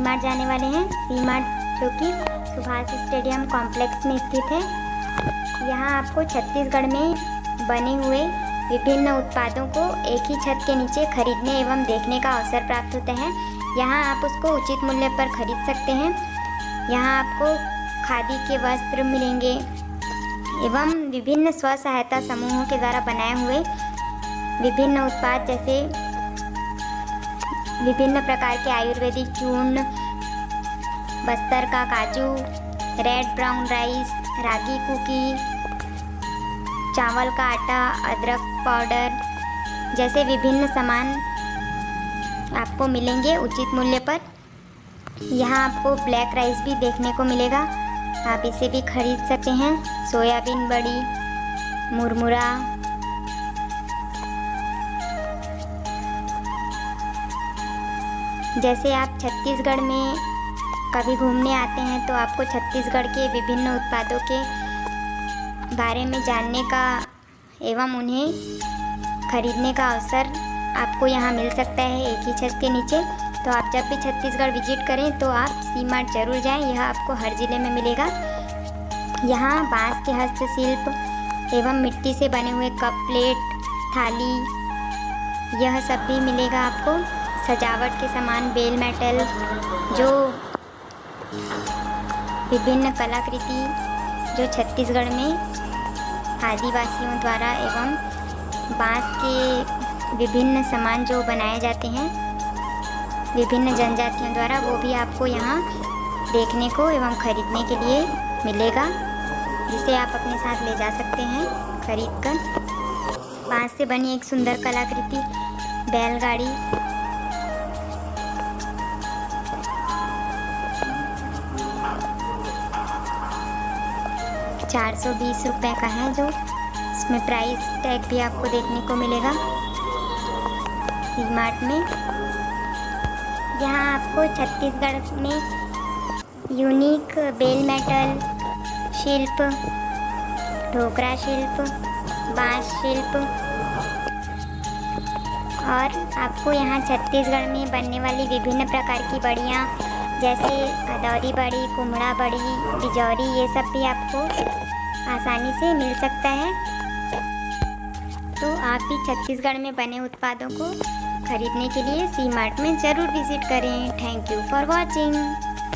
Mart जाने वाले हैं। सी मार्ट जो कि सुभाष स्टेडियम कॉम्प्लेक्स में स्थित है। यहाँ आपको छत्तीसगढ़ में बने हुए विभिन्न उत्पादों को एक ही छत के नीचे खरीदने एवं देखने का अवसर प्राप्त होता है। यहाँ आप उसको उचित मूल्य पर खरीद सकते हैं। यहाँ आपको खादी के वस्त्र मिलेंगे एवं विभिन्न स्व सहायता समूहों के द्वारा बनाए हुए विभिन्न उत्पाद, जैसे विभिन्न प्रकार के आयुर्वेदिक चूर्ण, बस्तर का काजू, रेड ब्राउन राइस, रागी कुकी, चावल का आटा, अदरक पाउडर जैसे विभिन्न सामान आपको मिलेंगे उचित मूल्य पर। यहाँ आपको ब्लैक राइस भी देखने को मिलेगा, आप इसे भी खरीद सकते हैं। सोयाबीन बड़ी, मुरमुरा, जैसे आप छत्तीसगढ़ में कभी घूमने आते हैं तो आपको छत्तीसगढ़ के विभिन्न उत्पादों के बारे में जानने का एवं उन्हें खरीदने का अवसर आपको यहाँ मिल सकता है एक ही छत के नीचे। तो आप जब भी छत्तीसगढ़ विजिट करें तो आप सी मार्ट जरूर जाएं, यह आपको हर ज़िले में मिलेगा। यहाँ बांस के हस्तशिल्प एवं मिट्टी से बने हुए कप, प्लेट, थाली यह सब भी मिलेगा आपको। सजावट के सामान, बेल मेटल, जो विभिन्न कलाकृति जो छत्तीसगढ़ में आदिवासियों द्वारा एवं बांस के विभिन्न सामान जो बनाए जाते हैं विभिन्न जनजातियों द्वारा, वो भी आपको यहाँ देखने को एवं खरीदने के लिए मिलेगा, जिसे आप अपने साथ ले जा सकते हैं खरीद कर। बांस से बनी एक सुंदर कलाकृति बैलगाड़ी, 420 रुपये का है, जो इसमें प्राइस टैग भी आपको देखने को मिलेगा सी मार्ट में। यहाँ आपको छत्तीसगढ़ में यूनिक बेल मेटल शिल्प, ढोकरा शिल्प, बांस शिल्प और आपको यहाँ छत्तीसगढ़ में बनने वाली विभिन्न प्रकार की बड़ियाँ, जैसे अदौरी बड़ी, कुम्हड़ा बड़ी, बिजौरी, ये सब भी आपको आसानी से मिल सकता है। तो आप भी छत्तीसगढ़ में बने उत्पादों को खरीदने के लिए सी मार्ट में ज़रूर विज़िट करें। Thank you for watching.